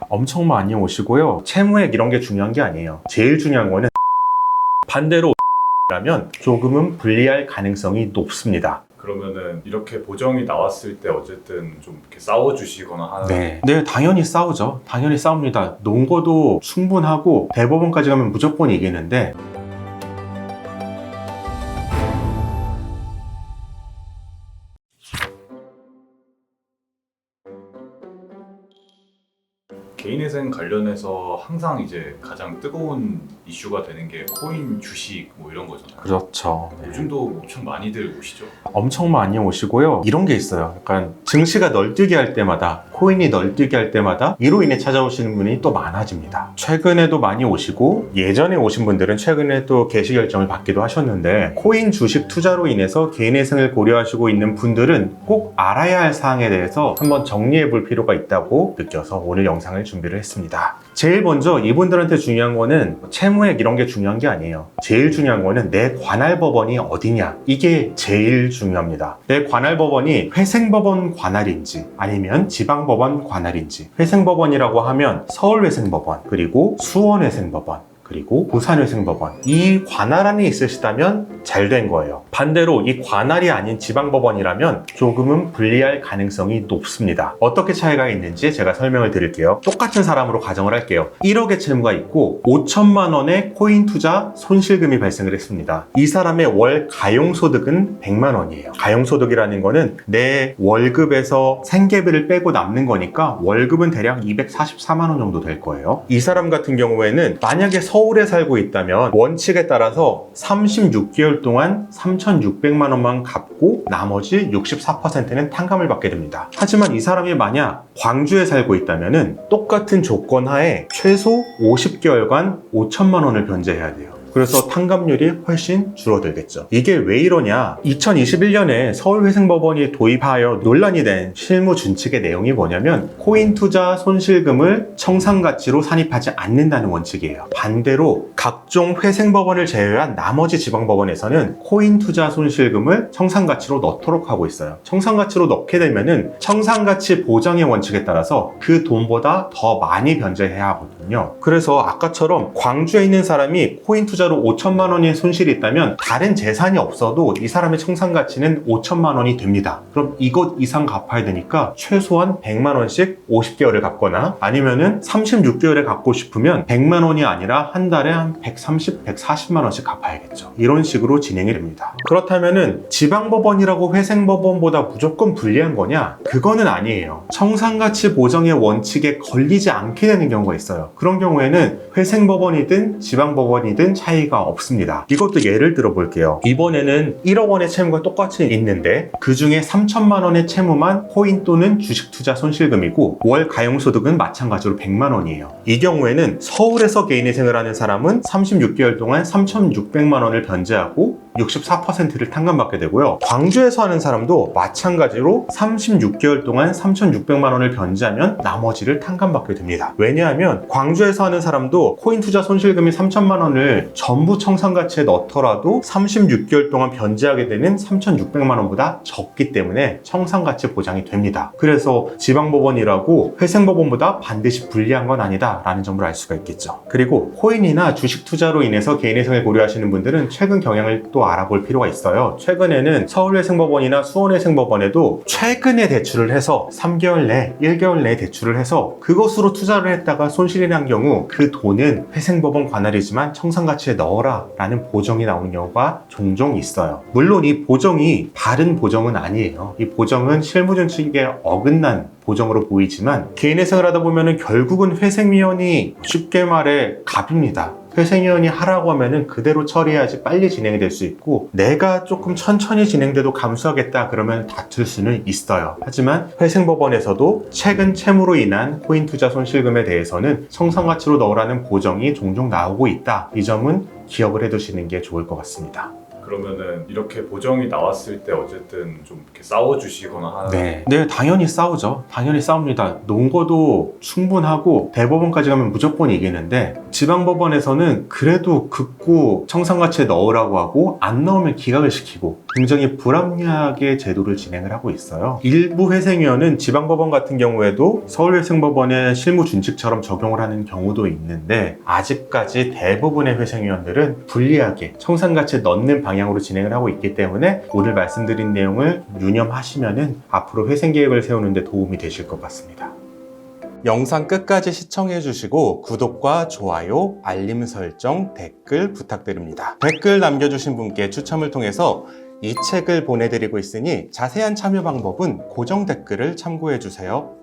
엄청 많이 오시고요. 채무액 이런 게 중요한 게 아니에요. 제일 중요한 거는 반대로 라면 조금은 불리할 가능성이 높습니다. 그러면은 이렇게 보정이 나왔을 때 어쨌든 좀 이렇게 싸워주시거나 하는. 네, 당연히 싸우죠. 당연히 싸웁니다. 논거도 충분하고 대법원까지 가면 무조건 이기는데 개인회생 관련해서 항상 이제 가장 뜨거운 이슈가 되는 게 코인, 주식 뭐 이런 거잖아요. 그렇죠. 네. 요즘도 엄청 많이들 오시죠. 엄청 많이 오시고요. 이런 게 있어요. 약간 증시가 널뛰기 할 때마다, 코인이 널뛰기 할 때마다 이로 인해 찾아오시는 분이 또 많아집니다. 최근에도 많이 오시고 예전에 오신 분들은 최근에 또 개시 결정을 받기도 하셨는데, 코인 주식 투자로 인해서 개인회생을 고려하시고 있는 분들은 꼭 알아야 할 사항에 대해서 한번 정리해 볼 필요가 있다고 느껴서 오늘 영상을 준비를 했습니다. 제일 먼저 이분들한테 중요한 거는 채무액 이런 게 중요한 게 아니에요. 제일 중요한 거는 내 관할 법원이 어디냐, 이게 제일 중요합니다. 내 관할 법원이 회생법원 관할인지 아니면 지방법원 관할인지. 회생법원이라고 하면 서울회생법원, 그리고 수원회생법원, 그리고 부산회생법원, 이 관할 안에 있으시다면 잘 된 거예요. 반대로 이 관할이 아닌 지방법원이라면 조금은 불리할 가능성이 높습니다. 어떻게 차이가 있는지 제가 설명을 드릴게요. 똑같은 사람으로 가정을 할게요. 1억의 채무가 있고 5천만 원의 코인 투자 손실금이 발생을 했습니다. 이 사람의 월 가용소득은 100만 원이에요. 가용소득이라는 거는 내 월급에서 생계비를 빼고 남는 거니까 월급은 대략 244만 원 정도 될 거예요. 이 사람 같은 경우에는 만약에 서울에 살고 있다면 원칙에 따라서 36개월 동안 3,600만 원만 갚고 나머지 64%는 탕감을 받게 됩니다. 하지만 이 사람이 만약 광주에 살고 있다면 똑같은 조건 하에 최소 50개월간 5천만 원을 변제해야 돼요. 그래서 탕감률이 훨씬 줄어들겠죠. 이게 왜 이러냐? 2021년에 서울회생법원이 도입하여 논란이 된 실무 준칙의 내용이 뭐냐면 코인 투자 손실금을 청산가치로 산입하지 않는다는 원칙이에요. 반대로 각종 회생법원을 제외한 나머지 지방법원에서는 코인 투자 손실금을 청산가치로 넣도록 하고 있어요. 청산가치로 넣게 되면은 청산가치 보장의 원칙에 따라서 그 돈보다 더 많이 변제해야 하거든요. 그래서 아까처럼 광주에 있는 사람이 코인 투자로 5천만 원의 손실이 있다면 다른 재산이 없어도 이 사람의 청산 가치는 5천만 원이 됩니다. 그럼 이것 이상 갚아야 되니까 최소한 100만 원씩 50개월을 갚거나 아니면은 36개월에 갚고 싶으면 100만 원이 아니라 한 달에 한 130, 140만 원씩 갚아야겠죠. 이런 식으로 진행이 됩니다. 그렇다면은 지방법원이라고 회생법원보다 무조건 불리한 거냐? 그거는 아니에요. 청산 가치 보정의 원칙에 걸리지 않게 되는 경우가 있어요. 그런 경우에는 회생법원이든 지방법원이든 차이가 없습니다. 이것도 예를 들어 볼게요. 이번에는 1억 원의 채무가 똑같이 있는데 그 중에 3천만 원의 채무만 코인 또는 주식 투자 손실금이고 월 가용소득은 마찬가지로 100만 원이에요. 이 경우에는 서울에서 개인회생을 하는 사람은 36개월 동안 3,600만 원을 변제하고 64%를 탕감받게 되고요. 광주에서 하는 사람도 마찬가지로 36개월 동안 3,600만 원을 변제하면 나머지를 탕감받게 됩니다. 왜냐하면 광주에서 하는 사람도 코인 투자 손실금이 3천만 원을 전부 청산가치에 넣더라도 36개월 동안 변제하게 되는 3,600만 원보다 적기 때문에 청산가치 보장이 됩니다. 그래서 지방법원이라고 회생법원보다 반드시 불리한 건 아니다 라는 점을 알 수가 있겠죠. 그리고 코인이나 주식 투자로 인해서 개인회생을 고려하시는 분들은 최근 경향을 또 알아볼 필요가 있어요. 최근에는 서울회생법원이나 수원회생법원에도 최근에 대출을 해서 3개월 내, 1개월 내에 대출을 해서 그것으로 투자를 했다가 손실이 난 경우 그 돈은 회생법원 관할이지만 청산가치에 넣어라 라는 보정이 나오는 경우가 종종 있어요. 물론 이 보정이 바른 보정은 아니에요. 이 보정은 실무준칙에 어긋난 보정으로 보이지만 개인회생을 하다 보면 결국은 회생위원이 쉽게 말해 갑입니다. 회생위원이 하라고 하면은 그대로 처리해야지 빨리 진행이 될 수 있고 내가 조금 천천히 진행돼도 감수하겠다 그러면 다툴 수는 있어요. 하지만 회생법원에서도 최근 채무로 인한 코인 투자 손실금에 대해서는 청산가치로 넣으라는 보정이 종종 나오고 있다. 이 점은 기억을 해두시는 게 좋을 것 같습니다. 그러면은 이렇게 보정이 나왔을 때 어쨌든 좀 이렇게 싸워주시거나 하는 네, 당연히 싸우죠. 당연히 싸웁니다. 논거도 충분하고 대법원까지 가면 무조건 이기는데 지방법원에서는 그래도 극구 청산가치에 넣으라고 하고 안 넣으면 기각을 시키고 굉장히 불합리하게 제도를 진행을 하고 있어요. 일부 회생위원은 지방법원 같은 경우에도 서울회생법원의 실무준칙처럼 적용을 하는 경우도 있는데 아직까지 대부분의 회생위원들은 불리하게 청산가치에 넣는 방향으로 진행을 하고 있기 때문에 오늘 말씀드린 내용을 유념하시면은 앞으로 회생계획을 세우는 데 도움이 되실 것 같습니다. 영상 끝까지 시청해 주시고 구독과 좋아요, 알림 설정, 댓글 부탁드립니다. 댓글 남겨주신 분께 추첨을 통해서 이 책을 보내드리고 있으니 자세한 참여 방법은 고정 댓글을 참고해 주세요.